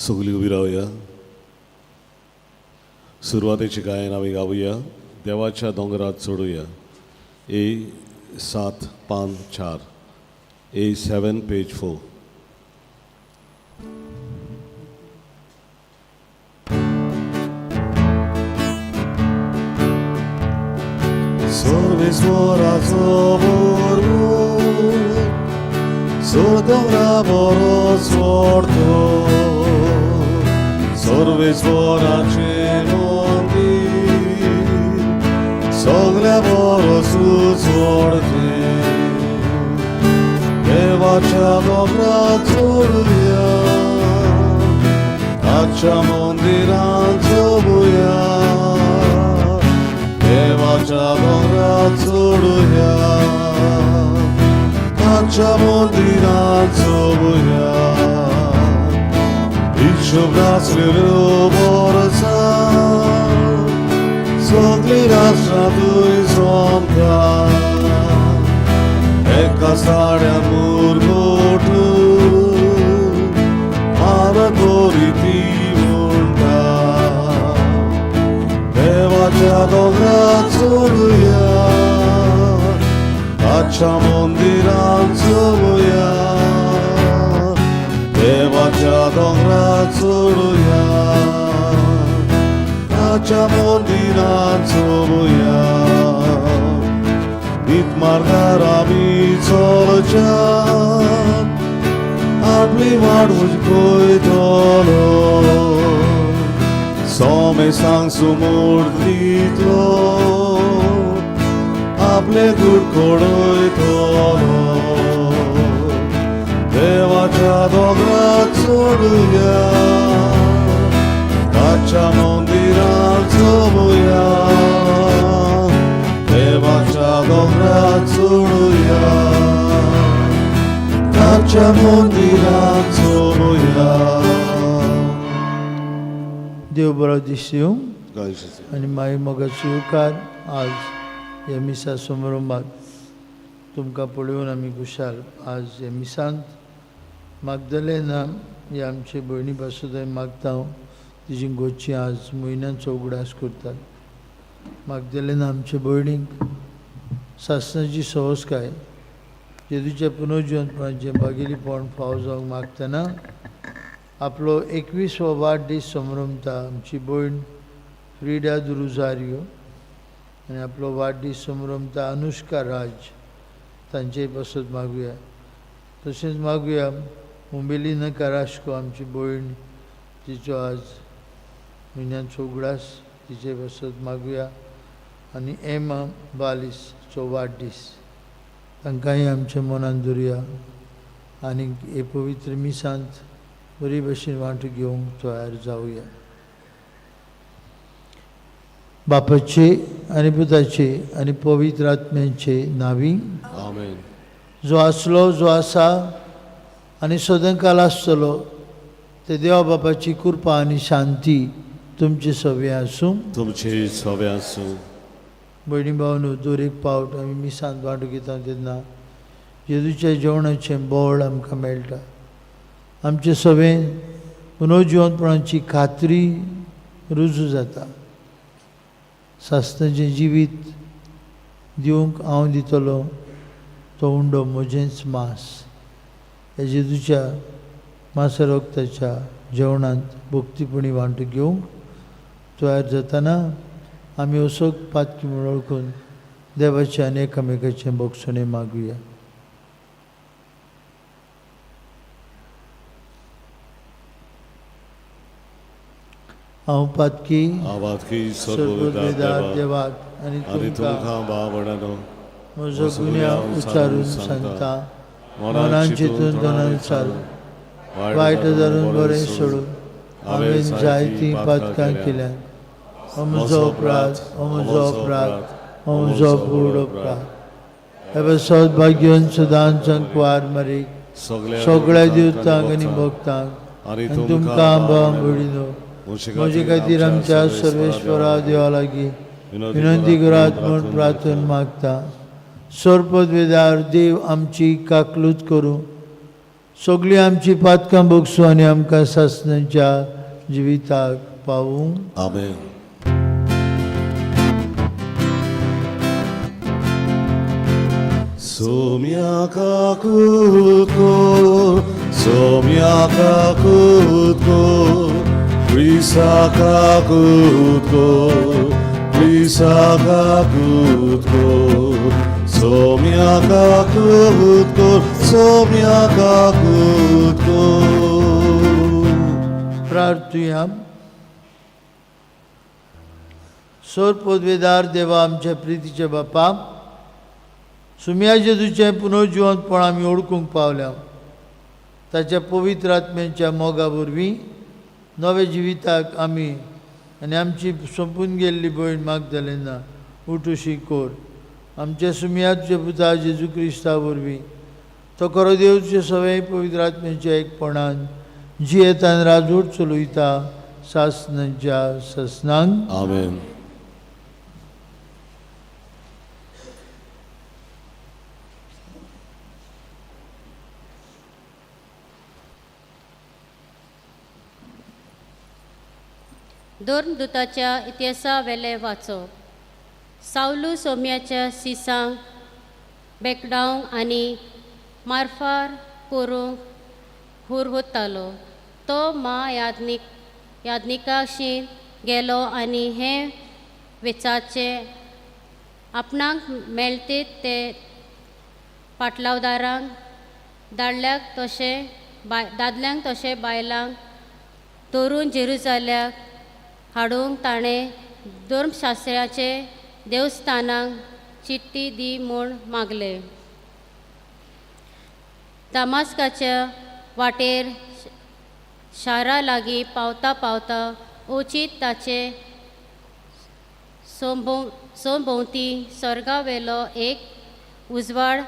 सगळी उभी राहूया. सुरुवातीची गायन आम्ही गाऊया. देवाच्या डोंगरात चढूया. A754 A7 page 4. Sorvezorazo vorbut, sordovra boros vorto, sorvezvora celondi, sogle boros uzvorti, devacha dobra tsuruya, acha mondiran tsubuya. देवाच्या डोंगरात चढूया, ताच्या मंदिरात चढूया. हिशोब नाचलेलो बोरसा, सगळी राष्ट्रातूय जमता. एका साड्या मुरगोटून भारत बरी ती म्हणटा. देवाच्या डोंगरात चढूया, ताच्या मंदिरात चढूया. देवाच्या डोंगरात चढूया, ताच्या मंदिरात चढूया. नीत मार्गार आमी चलच्या, आपली वाट उजकोयतलो. Some सांगसू मूर्तीतलो, आपले दूध कोडयतलो. देवाच्या डोंगरात चढूया, ताच्या मंदिरात चढूया. देवाच्या डोंगरात चढूया, ताच्या मंदिरात चढूया. देव बरो दीस दिवं आनी मागीर मोगाचो उपकार आज ह्या मिसा समारंभाक तुमकां पळोवन आमी खुशाल. आज ह्या मिसांत मागदलेना ही आमचे भयणी पासून थंय मागता हांव तिजी गोची आज म्हयन्यांचो उगडास करतात. मागदलेना आमचे भयणीक सासणाची सवस्काय जेजूच्या पुनर्जिवंतपणाचे बागेलीपण फावो जावंक मागतना आपलो 21वा वाडदीस समारंभता आमची भयण फ्रिडा दुरुजारियो आनी आपलो वाडदीस समारंभता अनुष्का राज तांचेय पासत मागुया. तशेंच मागुया मुंबेलिना काराश्को आमची भयण तिचो आज म्हयन्यांचो उगडास तिचे पासत मागुया. आनी एमा बालिसचो वाडदीस तांकांय आमच्या मनान धरुया. आनी हे पवित्र मिसांत बरी भशेन वांटो घेवंक तयार जावया. बापाचे आनी पुताचे आनी पवित्र आत्म्याचे नांवी. आमेन. जो आसलो, जो आसा आनी सदांकाल आसतलो ते देवा बापाची कृपा आनी शांती तुमचे सवे आसूं. तुमचे सवे आसूं. भयणी भावनो, दर एक पावट आमी मिसांत वांटो घेता तेन्ना जेजूच्या जेवणाचें बोळ आमकां मेळटा. आमचे सवेन पुनर्जिवंतपणाची खात्री रुजू जाता. सासणाचें जिवीत दिवंक हांव दितलो तो उंडो म्हजेंच मांस. ह्या जेजूच्या मासा रोगताच्या जेवणांत भक्तीपणी वांटो घेवंक तयार जातना आमी असोक पातकी म्हूण वळखून देवाचे आनी एकामेकाचें भोगसणे मागुया. हांव पातकी सर्वोदयदार देवाक आनी तुमकां भावणानो म्हजो गुन्यांव उच्चारून सांगता. मनान चिंतून दोनान चालून वायट धरून बरें सोडून हांवें जायतीं पातकां केल्यात. हो म्हजो अपराध, हो म्हजो अपराध, हो म्हजो गूढ अपराध. हे सौभाग्यवन सदांचांक वार मारीक सगळ्या दिवतांक आनी भक्तांक आनी तुमकां भयणीनो म्हजे खातीर आमच्या सर्वेश्वरा देवा लागीं विनंती करात म्हूण प्रार्थना मागता. सोरपदवेदार देव आमची काकलूत करूं सगळीं आमची पातकां भोगसूं आनी आमकां सासणांच्या जिविताक पावूं. आमेन. Somiaka kutko, somiaka kutko, prisaka kutko, prisaka kutko, somiaka kutko, somiaka kutko. प्रार्थुया. सोर पदवेदार देवा, आमच्या प्रितीचे बापा, सुम्या जेजूचें पुनर्जिवंतपण आमी ओळखूंक पावल्या. ताच्या पवित्र आत्म्याच्या मोगा वरवीं नवे जिविताक आमी आनी आमची सोंपून गेल्ली भयण मागदलेना उठुशी कोर. आमच्या सुम्याचे पुता जेजू क्रिस्ता वरवीं तो खरो देवचे सगळे पवित्र आत्म्याच्या एकपणान जियेतान राजवट चलयता सासणांच्या ससनांक. आमेन. दोन दुताच्या इतिहासा वेले वाचप. सावलू सोम्याच्या सिसांक बेकडावंक आनी मारफार करूंक हुरहुरतालो. तो यादनिकाशी गेलो आनी हे वेचाचे आपणाक मेळटे ते पाटलावदारांक दादल्यांक तशें बायलांक धरून जेरुसाल्याक हाडूंक ताणें धर्मशास्त्राचे देवस्थानांक चिट्टी दी म्हूण मागले. दामास्काच्या वाटेर शारा लागीं पावता पावता ओचीत ताचे सोंभोवती स्वर्गावेलो एक उजवाड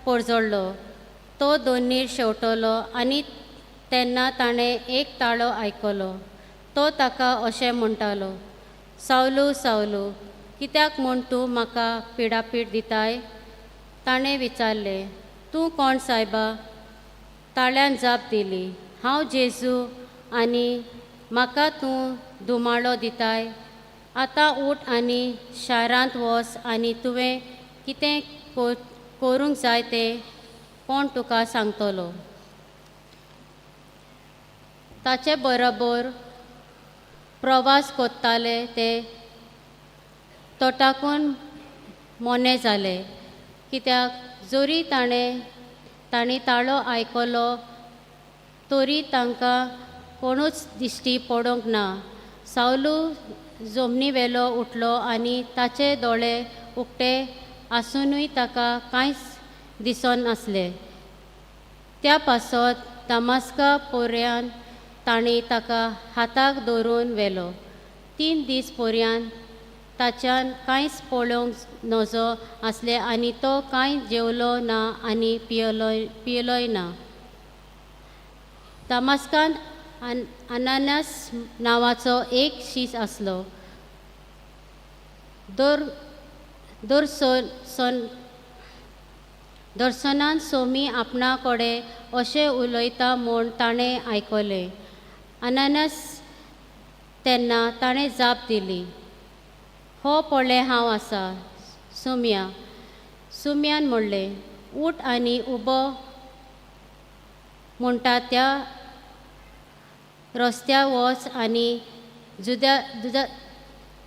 पोरजोडलो. तो दोनीर शेवटलो आनी तेन्ना ताणें एक ताळो आयकलो. तो ताका अशें म्हणटालो, सावलू सावलू, कित्याक म्हूण तूं म्हाका पिडापीड दिताय? ताणें विचारलें, तूं कोण सायबा? ताळ्यान जाप दिली, हांव जेजू, आनी म्हाका तूं धुमाळो दिताय. आतां उठ आनी शारांत वच आनी तुवें कितें करूंक जाय तें कोण तुका सांगतलो. ताचे बरोबर प्रवास कोत्ताले ते तोटाकून मोने जाले, कित्याक जोरी तांणी ताळो आयकलो तोरी तांकां कोणूच दिश्टी पडोंक ना. सावलू जमनी वेलो उठलो आनी ताचे दोळे उक्ते आसुनूय ताका कांयच दिसोन नासले. त्या पासत दामास्का पर्यान तांणी ताका हाताक धरून व्हेलो. 3 दीस पर्यान ताच्यान कांयच पळोवंक नजो आसले आनी तो कांय जेवलो ना आनी पियलोय ना. दामास्कान अनानास नांवाचो एक शीस आसलो. दर्शनान सोमी आपणा कडेन अशें उलयता म्हूण ताणें आयकलें. अनानास तेन्ना ताणें जाप दिली, हो पळय हांव आसा. सुम्यान म्हणलें, उठ आनी उबो म्हणटा त्या रस्त्यार वच आनी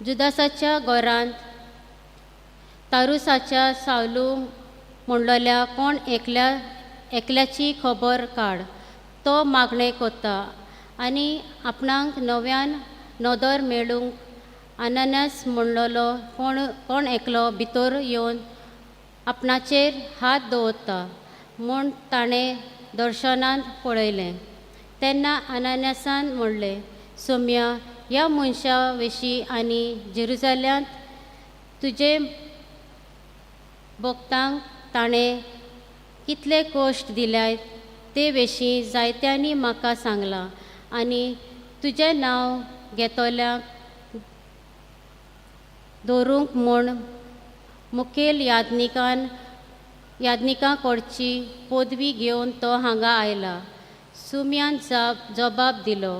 जुदासाच्या घरांत तारुसाच्या सावलू म्हणलेल्या कोण एकल्याची खबर काड. तो मागणें कोत्ता आनी आपणाक नव्यान नदर मेळूंक अनानास म्हणलेलो कोण एकलो भितर येवन आपणाचेर हात दवरता म्हूण ताणें दर्शनांत पळयलें. तेन्ना अनानासान म्हणलें, सोम्या, ह्या मनशा विशीं आनी जेरुसाल्यांत तुजे भक्तांक ताणें कितले कश्ट दिल्यात ते विशीं जायत्यांनी म्हाका सांगलां आनी तुजें नांव घेतोल्यांक धरूंक म्हूण मुखेल यादनिकान याज्ञिका कडची पदवी घेवन तो हांगा आयला. सुमयान जबाब दिलो,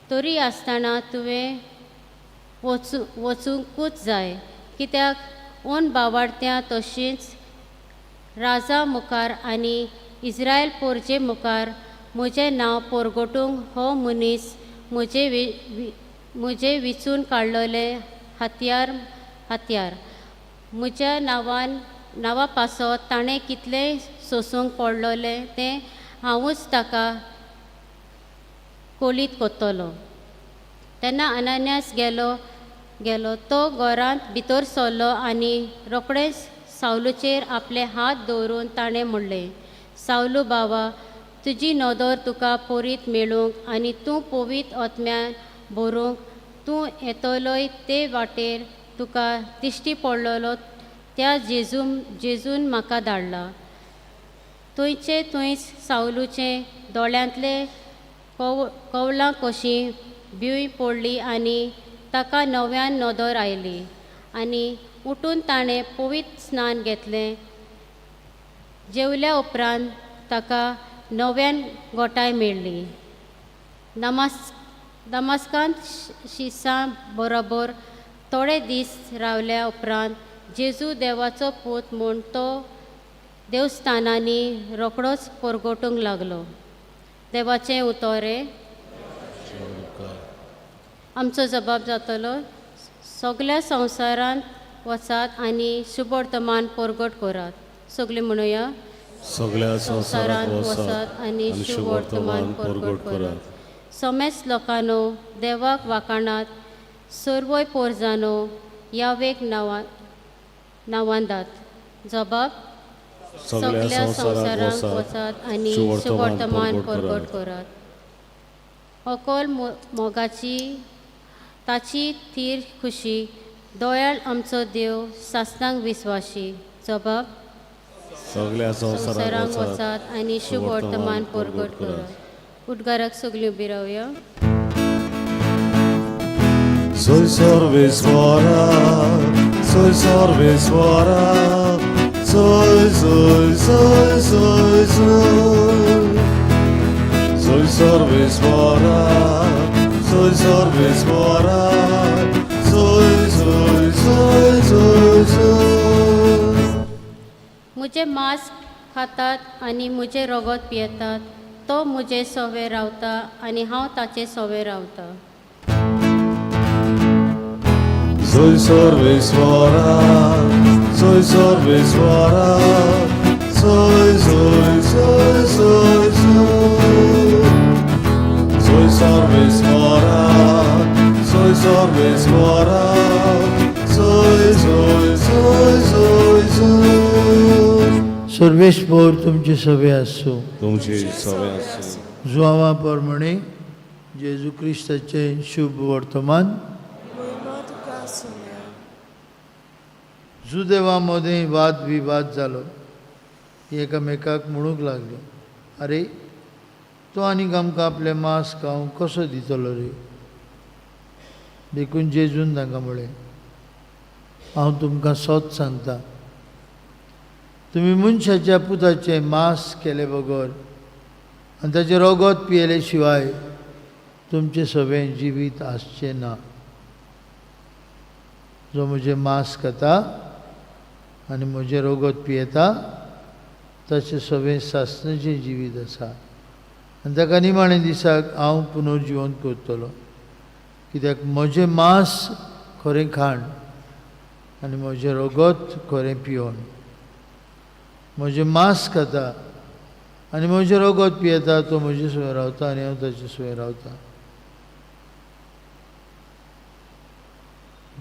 तरी आसतना तुवें वचूंकूच जाय, कित्याक ओन बावार्थ्यां तशींच राजा मुखार आनी इस्रायल पोरचे मुखार म्हजें नांव परगटूंक हो मनीस म्हजे विचून काडलोले हात्यार म्हज्या नांवा पासत ताणें कितलें सोसूंक पडलोलें तें हांवूच ताका कोलीत कोत्तलो. तेन्ना अनान्यास गेलो तो घरांत भितर सरलो आनी रोखडेंच सावलूचेर आपले हात दवरून ताणें म्हणलें, सावलू बावा, तुजी नदर तुका पोरीत मेळूंक आनी तूं पवित आत्म्यान भरूंक तूं येतलोय ते वाटेर तुका दिश्टी पडलोलो त्या जेजून म्हाका धाडला. थंयचे थंयच सावलूचे दोळ्यांतले कवलां कशीं भिवय पडली आनी ताका नव्यान नदर आयली आनी उठून ताणें पवित्र स्नान घेतलें. जेवल्या उपरांत ताका नव्यान गोठाय मेळ्ळी. दमास्कांत शिसां बरोबर थोडे दीस रावल्या उपरांत जेजू देवाचो पूत म्हूण तो देवस्थानांनी रोखडोच परगटूंक लागलो. देवाचें उतोरें. आमचो जबाब जातलो, सगल्या संवसारांत वचात आनी शुभ वर्तमान परगट करात. सगळीं म्हणुया, सगळ्या संवसारांत वचात आनी शुभ वर्तमान परगट करात. समेस्त लोकांनो देवाक वाखाणात, सर्वय पोरजानो यावेक नांवांदात. जबाब, सगल्या संवसारांत वचात आनी शुभ वर्तमान परगट करात. अकोल मोगाची ताची थीर खुशी, दोयाळ आमचो देव सासणांक विस्वाशी. जबाब, सगळ्या संवसारांत संवसारांत वचात आनी शुभ वर्तमान परगट करात. उद्गाराक सगळीं उबी रावया. Soy sorvesvara, soy sorvesvara, soy, soy, soy, soy, soy. Soy sorvesvara, soy sorvesvara, soy, soy, soy, soy, soy. म्हजे मांस खातात आनी म्हजे रगत पियेतात, तो म्हजे सोवे रावता आनी हांव ताचे सोवे रावता. Soy sorvesvara, soy sorvesvara, soy, soy, soy, soy, soy. Soy sorvesvara, soy sorvesvara, soy, soy, soy, soy, soy. सर्वेस्पोर तुमचे सवे आसूं. तुमची सवय आसूं. जुआंवा प्रमाणे जेजू क्रिस्ताचे शुभ वर्तमान. जुदेवा मदें वाद विवाद जालो. एकामेकाक म्हणूंक लागलो, अरे तो आनीक आमकां आपलें मांस खावंक कसो दितलो रे. देखून जेजून तांकां म्हळें, हांव तुमकां सत सांगता, तुमी मनशाच्या पुताचें मांस केले बगर आनी ताचें रगत पियेले शिवाय तुमचें सवें जिवीत आसचें ना. जो म्हजें मांस खाता आनी म्हजें रगत पियेता ताचें सवें सासणाचें जिवीत आसा आनी ताका निमाणे दिसाक हांव पुनर्जिवंत करतलो. कित्याक म्हजें मांस खरें खाण आनी म्हजें रगत खरें पिवण. म्हजें मांस खाता आनी म्हजें रगत पियेता तो म्हजे सुवें रावता आनी हांव ताचे सुवें रावता.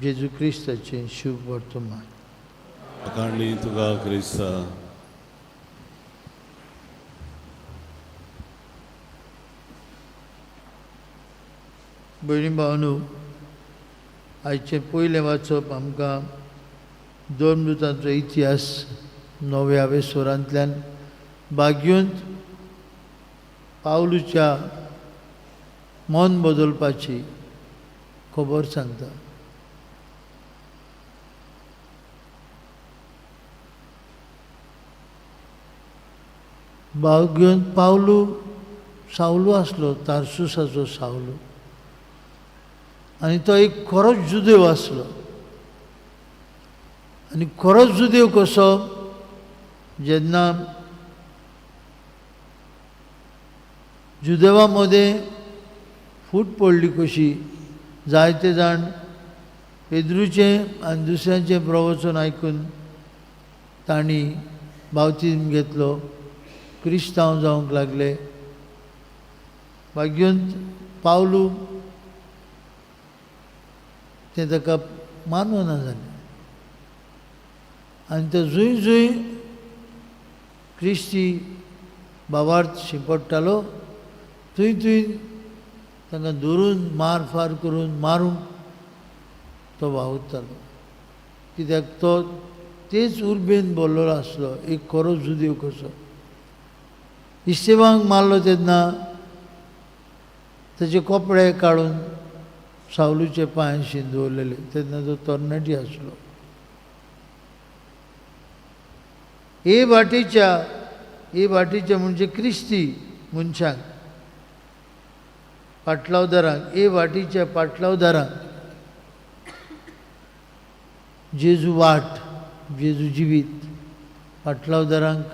जेजू क्रिस्ताचें शुभ वर्तमान. आकांडी तुका क्रिस्ता. भयणी भावनो, आयचें पयलें वाचप आमकां धर्मदुतांचो इतिहास 9व्या स्वरांतल्यान बाग्युंत पावलूच्या मन बदलपाची खबर सांगता. भाव घेवन पावलू सावलू आसलो, तारसुसाचो सावलू, आनी तो एक खरोच जुदेव आसलो. आनी खरोच जुदेव कसो, जेन्ना जुदेवा मदें फूट पडली कशी, जायते जाण पेद्रूचें आनी दुसऱ्यांचें प्रवचन आयकून तांणी बावतीम घेतलो, क्रिस्तांव जावंक लागले. भाग्यवंत पावलू तें ताका मानवना जालें. आनी तो जूय जूय क्रिस्ती भावार्थ शिंपडटालो, थंय थंय तांकां धरून मार फार करून मारूंक तो वावुरतालो. कित्याक तो तेच उर्बेन भरलेलो आसलो, एक खरो जुदेव कसो. इस्तेवांक मारलो तेन्ना ताचे कपडे काडून सावलूचे पांयाशी दवरलेले, तेन्ना तो तरणाटी आसलो. हे वाटेच्या म्हणजे क्रिस्ती मनशांक, पाटलावदारांक, हे वाटेच्या पाटलावदारांक जेजू वाट, जेजू जिवीत, पाटलावदारांक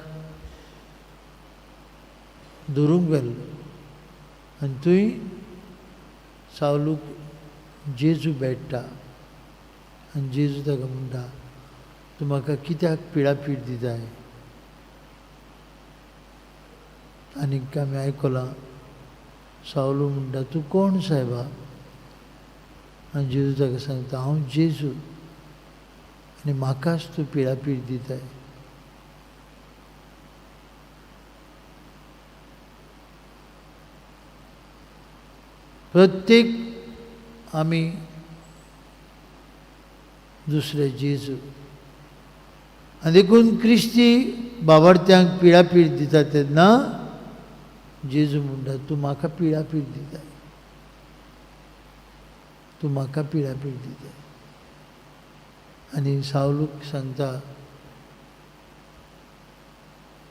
धरूंक गेल्लो. आनी थंय सावलूक जेजू भेट्टा आनी जेजू ताका म्हणटा, तूं म्हाका कित्याक पिडापीड दिताय. आनीक आमी आयकलां, सावलू म्हणटा, तूं कोण सायबा. आनी जेजू ताका सांगता, हांव जेजू, आनी म्हाकाच तूं पिडापीड दिताय. प्रत्येक आमी दुसरे जेजू, आनी देखून क्रिस्ती भावार्थ्यांक पिडापीड दिता तेन्ना जेजू म्हणटा, तूं म्हाका पिडापीड दिताय, तूं म्हाका पिडापीड दिताय. आनी सावलूक सांगता,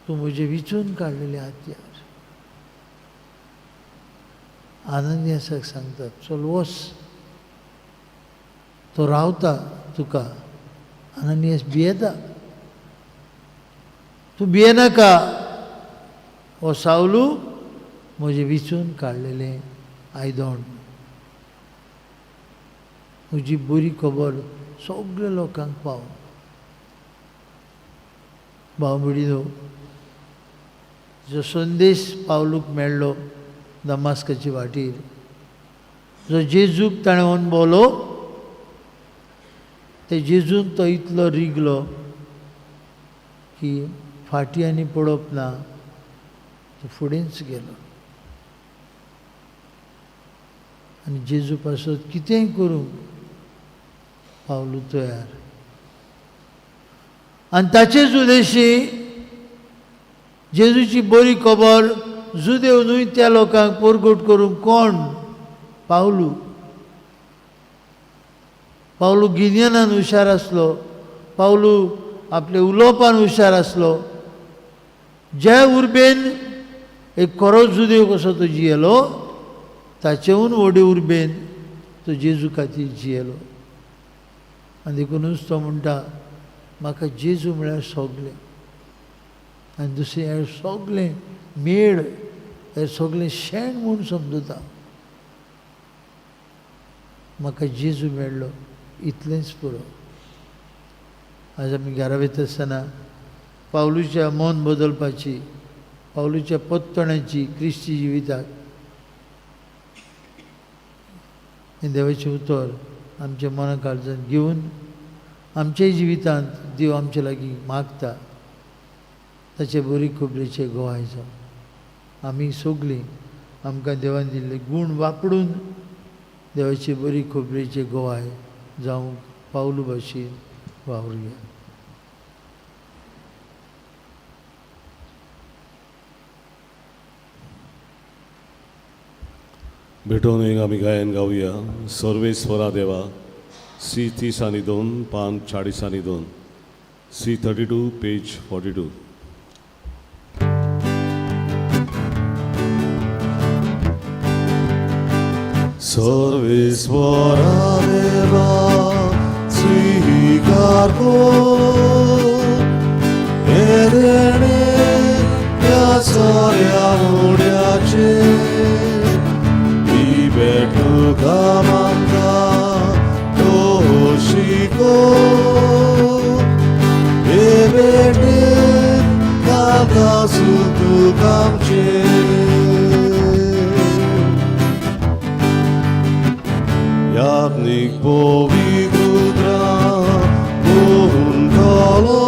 तूं म्हजे विचून काडलेले हात्यार. आननियासाक सांगता, चल वच, तो रावता तुका. आननियास भियेता, तूं भियेनाका, हो सावलू म्हजे विचून काडलेलें आयदोण. म्हजी बरी खबर सगळ्या लोकांक पाव. भाव भयणीनो, जो संदेश पावलूक मेळ्ळो दमास्काचे वाटेर, जो जेजूक ताणें अणभवलो, ते जेजून तो इतलो रिगलो की फाटीं आनी पडप ना, तो फुडेंच गेलो. आनी जेजू पासत कितेंय करूंक पावलू तयार. आनी ताचेच उद्देशी जेजूची बरी खबर जुदेव न्हय त्या लोकांक परगट करूंक कोण? पावलू. पावलू गिन्यानान हुशार आसलो, पावलू आपले उलोवपान हुशार आसलो. ज्या उर्बेन एक खरो जुदेव कसो तो जियेलो, ताचेहून व्हडे उर्बेन तो जेजू खातीर जियेलो. आनी देखूनच तो म्हणटा, म्हाका जेजू म्हळ्यार सगलें, आनी दुसरें हें सगलें मेळ, हें सगलें शेण म्हूण समजता. म्हाका जेजू मेळ्ळो, इतलेंच पुरो. आज आमी घरा वयता आसतना पावलूच्या मन बदलपाची, पावलूच्या पत्तण्याची क्रिस्ती जिविताक हें देवाचें उतर आमच्या मना काळजांत घेवन आमच्याय जिवितांत देव आमचे लागीं मागता. ताचे बरी खबरेचें गोवाय जावं. आमी सगळीं आमकां देवान दिल्ले गूण वापरून देवाचे बरी खबरेचें गोवाय जावंक पावलू भाशेन वावरुया. भेटून एक आमी गायन गावया. सर्वेस्वरा देवा, C30 पान 40 C32 पेज 42. सर्वेश्वरा देवा स्वीकार कर हे देणे या साऱ्या मुड्याचे ही भेटूक आमकां शिको हे भेटे काका सुतूक आमचे याज्ञिक पवित्र होऊन कालो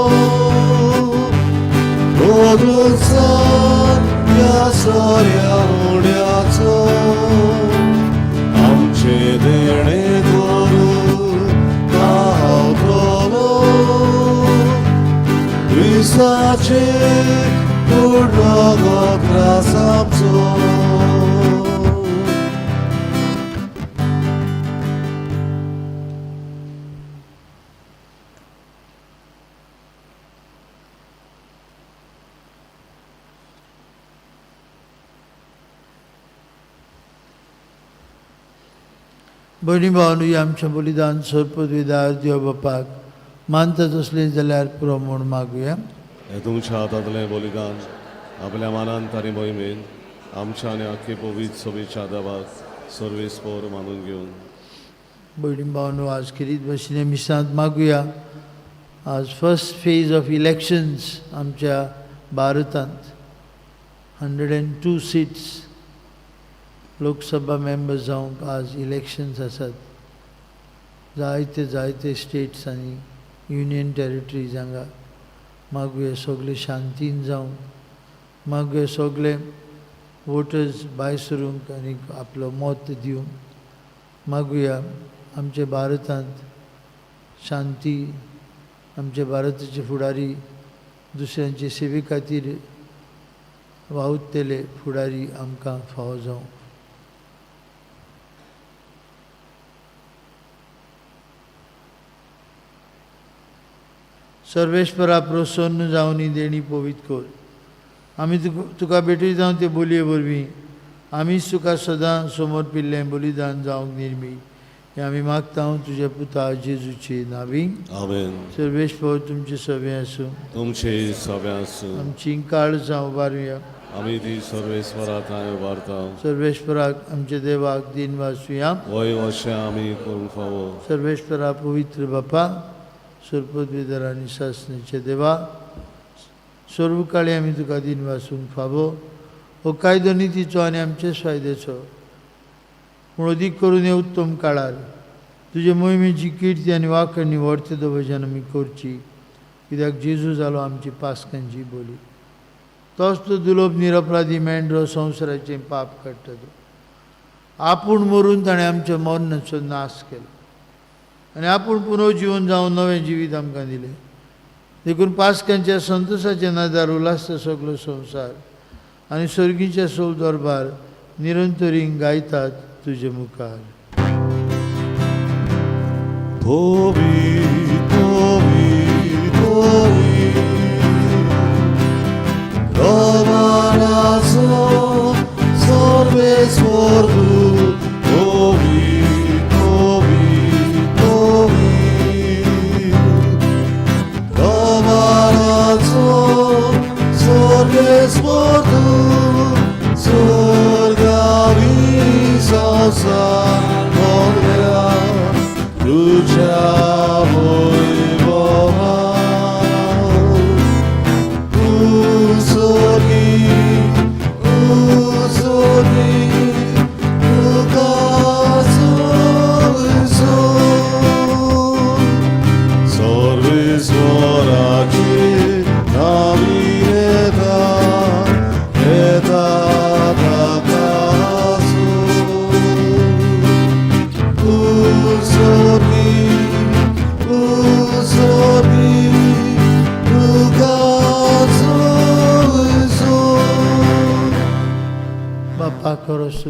रोजसान या साऱ्या मुड्याचो आमचे देणे Cristace पूर्ण त्रास आमचो भयणी भावांनो, आमचें बलिदान सोडपत विदार देव बापाक मानतात असले जाल्यार पुरो म्हूण मागुया. हे तुमच्या हातांतलें बलिदान आपल्या मानान तारी मोहिमेन आमच्या आनी आख्खे पवित्र सभेच्या देवाक सर्वेस्पर मानून घेवन भयणी भावांनो, आज खेरीत भशेन मिसांत मागुया. आज फर्स्ट फेज ऑफ इलेक्शन्स आमच्या भारतांत 102 सीट्स लोकसभा मेंबर्स जावंक आज इलेक्शन्स आसात. जायते स्टेट्स आनी युनियन टेरिटरीज हांगा मागुया सगळे शांतीन जावं. मागुया सगळे वोटर्स भायर सरूंक आनी आपलो मत दिवंक. मागुया आमच्या भारतांत शांती, आमच्या भारताचे फुडारी दुसऱ्यांचे सेवे खातीर वावुरतेले फुडारी आमकां फावो जावं. सर्वेश्वरा प्रसन्न जावन ही देणी पवित्र कर. आमी तुका भेटी जावन ते बोलये वरवीं आमीच तुका सदां समर्पिल्लें बलिदान जावंक निर्मी हे आमी मागता तुज्या पुता जेजूचे नांवी. आमेन. सर्वेश्वर तुमचे सवे आसूं. तुमचे सवे आसूं. आमची काळ जावं उबारुया. आमी ती सर्वेस्परा थंय उबारता. सर्वेश्वराक आमच्या देवाक दिन वाचुया. वय अशें आमी करूंक फावो. सर्वेश्वरा पवित्र बापा, सर्पद्वेदर आनी शासनाचे देवा, सर्व काळी आमी तुका दिन वाचूंक फावो. हो कायदो नितीचो आनी आमचेच फायद्याचो पूण अदीक करून हे उत्तम काळार तुजे मोहिमेची किर्ती आनी वाखणी व्हरते दो भजन आमी करची, कित्याक जेजू जालो आमची पासकांची बोली. तोच तो दुलोभ निरपराधी मेंढरो संवसाराचें पाप काडटा तो. आपूण मरून ताणें आमच्या मरणाचो नाश केलो आनी आपूण पुनर्जीवन जावन नवें जिवीत आमकां दिलें. देखून पासकांच्या संतोशाचे नदार उलासता सगळो संवसार आनी सर्गीच्या सौ दरबार निरंतरींग गायतात तुजे मुखार.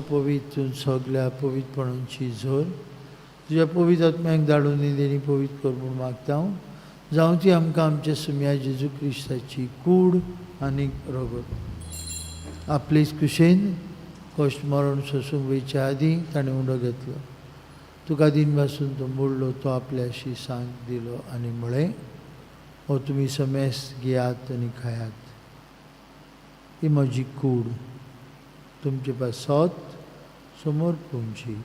पवित्र सगळ्या पवित्रपणांची झोर तुझ्या पवित्र आत्म्याक धाडून देणी पवित्र कर म्हूण मागता. जावं ती आमकां आमच्या सुम्या जेजू क्रिस्ताची कूड आनी रगत आपलेच कुशेन कश्ट मरण सोसूंक वयच्या आदीं ताणें उंडो घेतलो. तुका दिन पासून तो मोडलो, तो आपल्याशी सांग दिलो आनी म्हळें, हो तुमी समेस्त घेयात आनी खायात. ही म्हजी कूड तुमचे पासत समोर पोवची.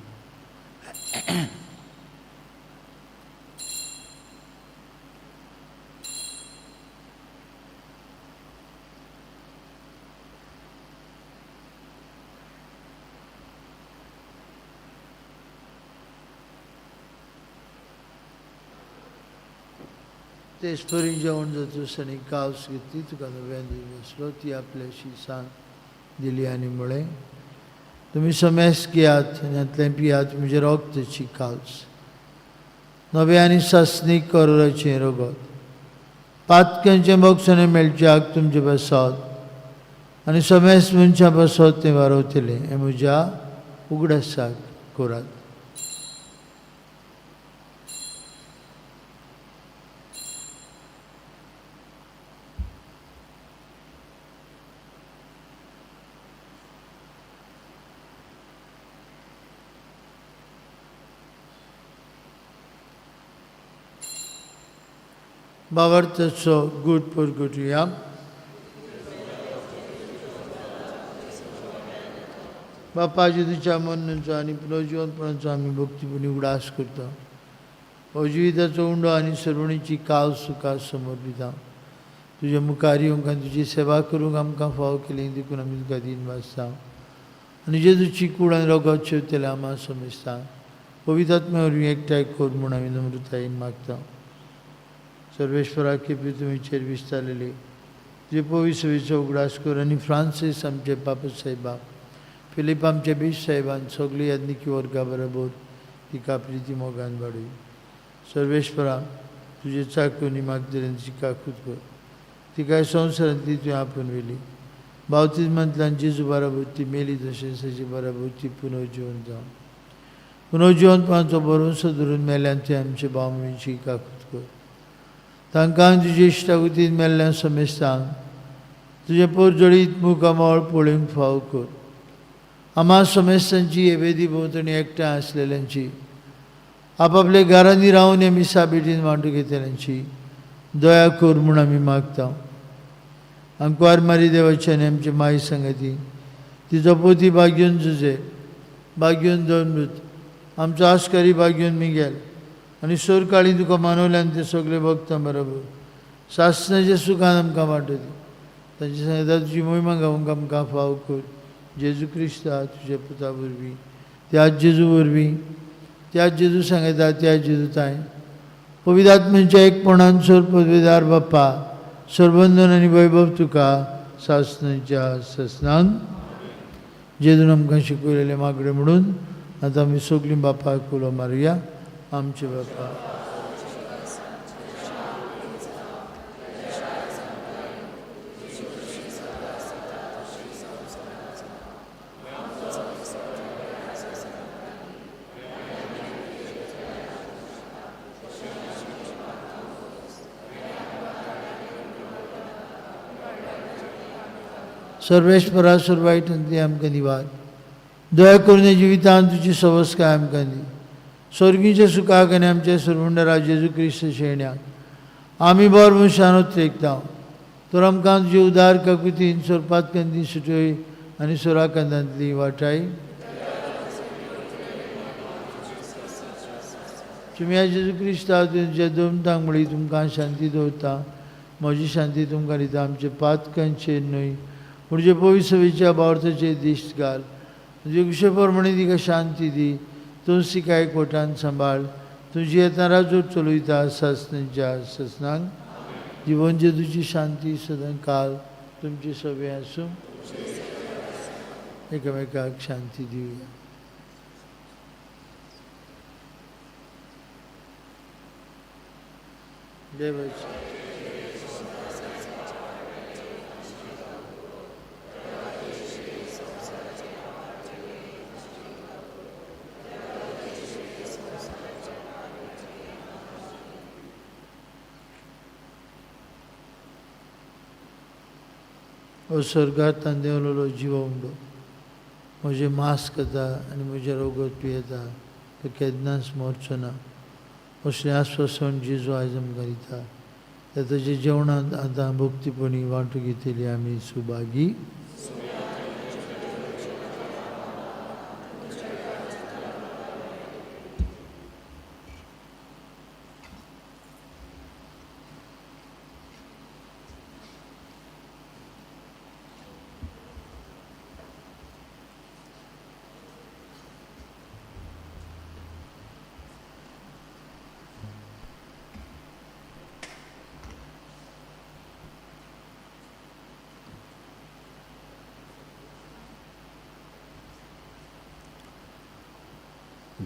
तेच परी जेवण जातूस आनी कावस घेतली, तुका नव्यान दिवसलो, ती आपल्याशी सांग दिली आनी म्हळें, तुमी समेस्त घेयात आनी हातूंतलें पियात, म्हजे रोगताची कावस, नवे आनी सासणीक कोरोराचें रगत, पातक्यांचें मोगसाणें मेळच्याक तुमचे पासत आनी समेस्त मनशां पासत तें वारवतलें. हें म्हज्या उगडासाक करात. भावार्थाचो गूट परगटुया. बापाजी तुज्या मरणाचो आनी पुनर्जीवनपणाचो आमी भक्तीपणी उगडास करता. हो जिविताचो उंडो आनी सरवणीची काव सुखा समोर दिता. तुज्या मुखार येवंक आनी तुजी सेवा करूंक आमकां फाव केलें देखून आमी तुका दिन वाजता आनी जेजूची कूड आनी रगत शेवतले आम्हा समेस्ता. पवित्र आत्म्या वरवीं एकठांय कर म्हूण आमी नम्रतायेन मागता. सर्वेश्वरा केपी तुमचेर विस्तारलेली तुजे पवित्र सेवेचो उगडास कर आनी फ्रांसीस आमचे पापा साहेबा, फिलीप आमचे बीश साहेबान, सगळी याज्ञिकी वर्गा बरोबर तिका प्रिती मोगान वाडय. सर्वेश्वरा तुजे चाकूनी मागदरेन तिका खूद कर. तिका संवसारांतली तुवें आपूण व्हेली. बावतिजमांतल्यान जेजू बाराबरती मेली तशेंच ताची बाराबरती पुनर्जीवन जावं. पुनर्जीवनपणाचो भरोसो धरून मेल्यान तुवें आमचे भाव भयणीची काकूत कर. तांकां तुजे इश्टागतीन मेल्ल्या समेस्तांक तुजे पोरजोळीत मुखामळ पळोवंक फाव कर. आम्हा समेस्तांची हे वेदी भोंवतणी एकठांय आसलेल्यांची, आपआपल्या घरांनी रावन हे मिसा बेटीन वांटो घेतल्यांची दया कर म्हूण आमी मागता. आंकवार मारी देवाची आनी आमचे माय संगती, तिचो पोती भाग्योन जुजे, भाग्योन दोनमृत, आमचो आस्कारी भाग्योन मिगेल आनी सोर काळी तुका मानवल्यान ते सगळे भक्तां बरोबर सासणाच्या सुखान आमकां वांटो दी. तांचे सांगता तुजी मोहिमा गावूंक आमकां फाव कर. जेजू क्रिस्ता तुज्या पुता वरवीं, त्याच जेजू वरवीं, त्याच जेजू सांगता त्याच जेजू ताय पवित्र आत्म्याच्या एकपणान सोर पदवेदार बाप्पा, सर्वंदन आनी वैभव तुका सासणाच्या ससनान जेजून आमकां शिकयलेले मागणे म्हणून आतां आमी सगळीं बापाक उलो मारुया. आमचे बापा, सर्वेश्वरा सर्वायटांतली आमकां निवार. दया करून हे जिवितांत तुजी सवस काय आमकां दी. स्वर्गीच्या सुखाक आनी आमच्या सर्वंडरा जेजू क्रिस्त शेण्याक आमी बोर मनशानूच तेकता. तर आमकां तुजे उदार काकुतीन सोरपातकांती सुटय आनी सोराकांतांतली वाटाय. तुमी ह्या जेजू क्रिस्ता तुमच्या दोमतांक म्हळी तुमकां शांती दवरता. म्हजी शांती तुमकां दिता. आमचे पातकांचेर न्हय म्हणजे पवित्र सवेच्या बावर्थाचेर दिश्ट घाल. तुजे कुशे प्रमाणे तिका शांती दी. तुळशी काय कोटान सांबाळ. तुजी येता राजोर चलयता सासणाच्या ससनांक. जिवन जेजूची शांती सदां काल तुमचे सवे आसूं. एकामेकाक शांती दिवया. देवाची ओ स्वर्गांत देवलेलो जिवो उंडो, म्हजें मास्क करता आनी म्हजे रोगत पियेता तो केन्नाच मरचो ना असलें आस्वासन जेजू आयज आमकां दिता ताच्या जेवणांत आतां भक्तीपणी वांटो घेतली आमी सुभागी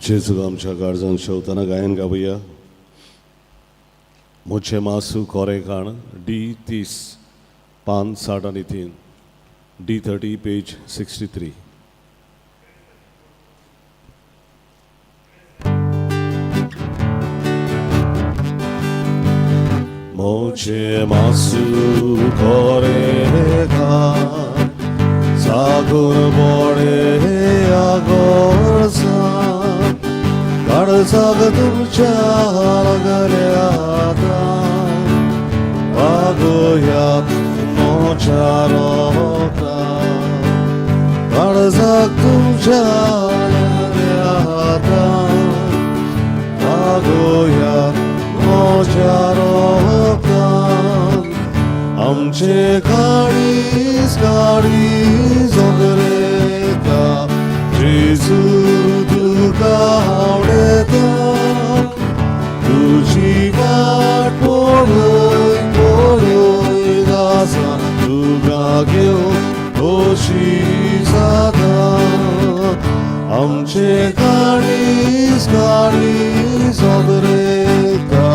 जेजूक आमच्या काळजांत शेवताना गायन गावया. मुझे मासू कोरे खाण D30 पान 63 D30 पेज 63. मुझे मासू कोरे खाण सागर बोडे आगोरसा काळजाक तुमच्या लागल्याता वागोयात मोच्या रोगांत काळजाक तुमच्या लागल्याता वागोयात मोच्या रोगांत आमचे काळीज काळीज ओगरेता जेजू तुका आवडेता तुजी वाट पळय पळय आसा तुका घेवन खोशी जाता आमचे काळीज काळीज ओगरेता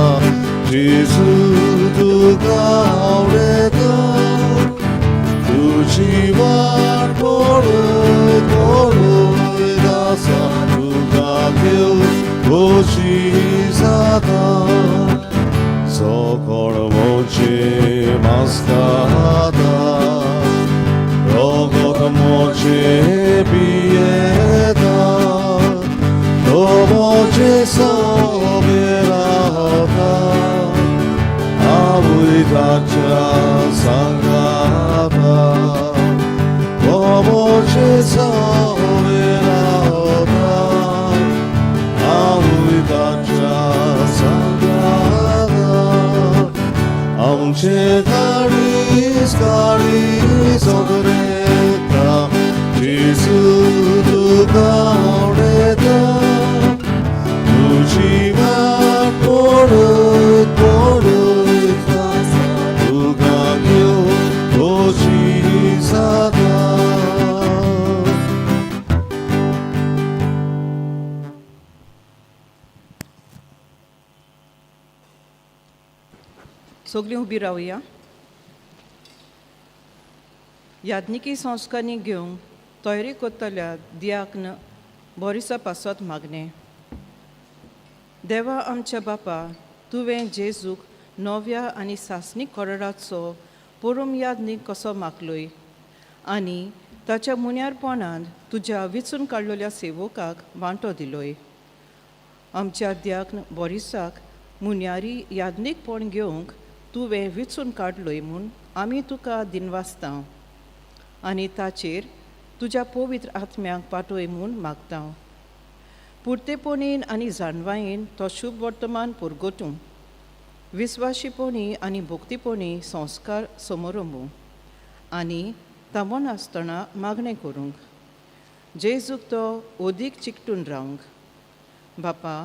जेजू तुका आवडेता तुजी वाट पळय पळय आसा तुका घेवन खोशी जाता सोकोळ मोचे मास्काता रोगोत मोचे पियेता तो मोचे सोबे रावता आवय ताच्या सांगाता तो मोचे सोबे रावता आवय ताच्या सांगाता आमचे काळीज काळीज ओगरेता जेजू तुका आवडेता तुजी वाट पळय पळय तुका घेवन खोशी जाता सगळीं उबी रावया. याज्ञिकी संस्कारांनी घेवंक तयारी करतल्या दियाकन बोरिसा पासत मागणें. देवा आमच्या बापा तुवें जेजूक नव्या आनी सासणीक कोराडाचो परम याज्ञीक कसो मागलोय आनी ताच्या मुन्यारपणान तुज्या विचून काडलेल्या सेवकाक वांटो दिलोय. आमच्या दियाकन बोरिसाक मुन्यारी याज्ञीकपण घेवंक तुवें विचून काडलोय म्हूण आमी तुका दिनवासता आनी ताचेर तुज्या पवित्र आत्म्याक पाठय म्हूण मागता. पुर्तेपणीन आनी जाणवायेन तो शुभ वर्तमान पुरगोटूं विस्वाशीपणी आनी भक्तीपणी संस्कार समोरंबू आनी तामण आसतना मागणें करूंक जेजूक तो ओदीक चिकटून रावंक. बापा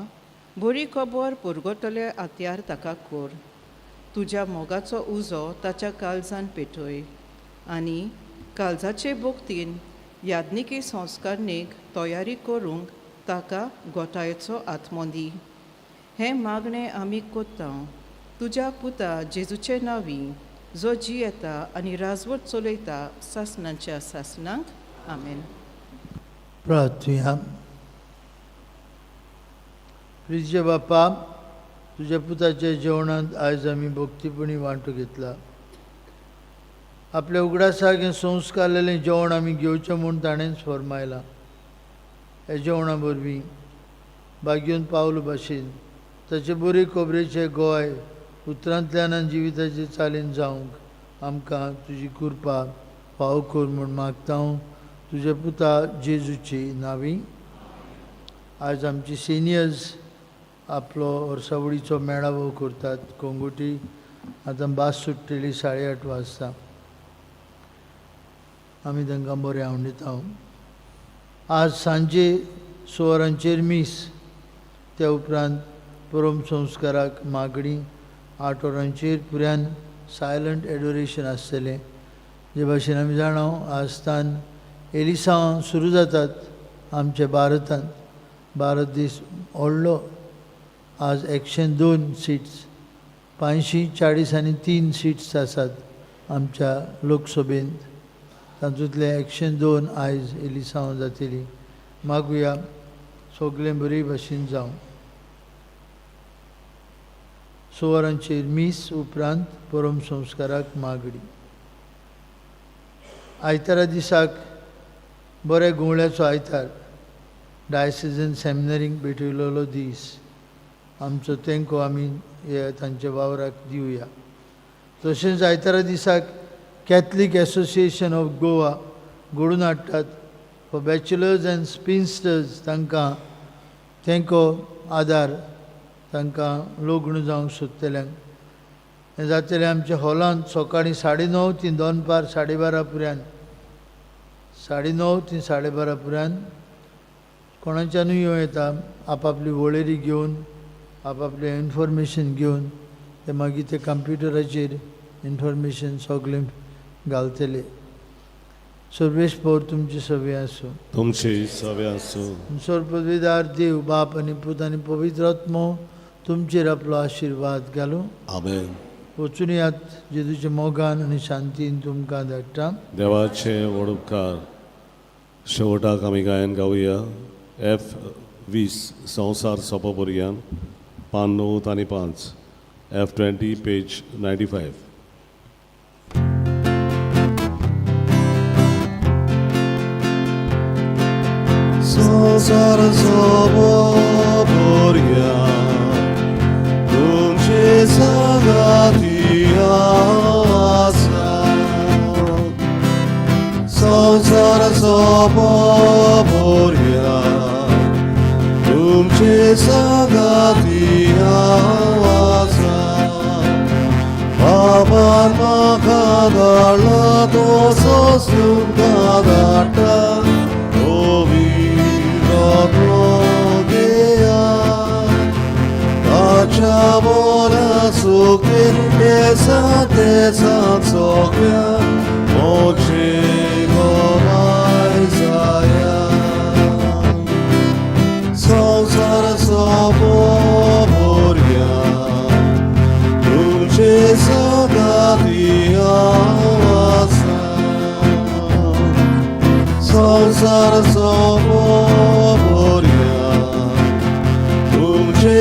बरी खबर पुरगोतले आत्यार ताका कोर तुज्या मोगाचो उजो ताच्या काळजान पेटय आनी काळजाचे भोक्तीन याज्ञिकी संस्कारनीक तयारी करूंक ताका गोठायेचो आत्मो दी. हें मागणें आमी कोत्ता तुज्या पुता जेजूचे नांवी जो जियेता आनी राजवट चलयता सासणांच्या सासणांक आमेन. प्रार्थया. प्रिय बापा तुज्या पुताच्या जेवणांत आयज आमी भक्तीपणी वांटो घेतला आपल्या उगडासाक हें संस्कारलेलें जेवण आमी घेवचें म्हूण ताणेंच फरमायलां. हे जेवणा वरवीं बागेवन पावल भाशेन ताचे बरे खोबरेचें गोंय उतरांतल्यान आनी जिविताचे चालीन जावंक आमकां तुजी कृपा फाव कर म्हूण मागता हांव तुज्या पुता जेजूची नांवी. आज आमची सिनियर्स आपलो वर्सावळीचो मेळावो करतात कोंगुटी. आतां बास सुट्टेली 8:30 वाजता. आमी तांकां बरें आवडीता. आज सांजे 6 वरांचेर मीस, त्या उपरांत परम संस्काराक मागणी 8 वरांचेर पुऱ्यान सायलंट एडोरेशन आसतलें. जे भाशेन आमी जाणा आजतान एलिसांव सुरू जातात आमच्या भारतांत. भारत देश व्हडलो. आज 102 सीट्स 543 सीट्स आसात आमच्या लोकसभेंत. तातूंतले 102 आयज एलिसांव जातली. मागुया सगळें बरे भाशेन जावं. 6 वरांचेर मीस उपरांत परम संस्काराक मागणी. आयतारा दिसाक बरे गुंवळ्याचो आयतार डायसिजन सेमिनरींक भेटयलोलो दीस. आमचो तेंको आमी हे तांच्या वावराक दिवया. तशेंच आयतारा दिसाक कॅथलीक एसोसिएशन ऑफ गोवा घडोवन हाडटात फॉर बॅचलर्स एंड स्पिन्स्टर्स. तांकां तेंको आदार तांकां लग्न जावंक सोदतल्यांक. हें जातलें आमच्या हॉलांत सकाळीं 9:30 ते दनपार 12:30 पर्यंत. 9:30 ते 12:30 पर्यंत कोणाच्यानूय येवं येता आपापली वळेरी घेवन आपापलें इन्फॉर्मेशन घेवन. ते मागीर ते कंप्युटराचेर इन्फॉर्मेशन सगळें घालतले. सर्वेश पौर तुमची सवय आसूं. तुमची सवय आसूं. सर्वपदवीदार देव बाप आनी पूत आनी पवित्र आत्मो तुमचेर आपलो आशिर्वाद घालूं. आमेन. वचून यात जेजूच्या मोगान आनी शांतीन तुमकां धाडटा. देवाचे व्हड उपकार शेवटाक आमी गायन गावया. F20 संवसार सोंपोपर्यंत 5 9 आनी 5. F20 page 95. संसार सोंपोपर्यंत तुमचे संगाती आसा. संसार सोंपोपर्यंत तुमचे संगाती आसा. बाबान म्हाका धाडला तसो तुमकां धाडटा. ताच्या बोला सुखीन तेसा सोग्या मोक्षे गोवाय जाया. संसार सोंपोपर्यंत तुमचे संगाती आसा. संसार सोंपोपर्यंत तुमचे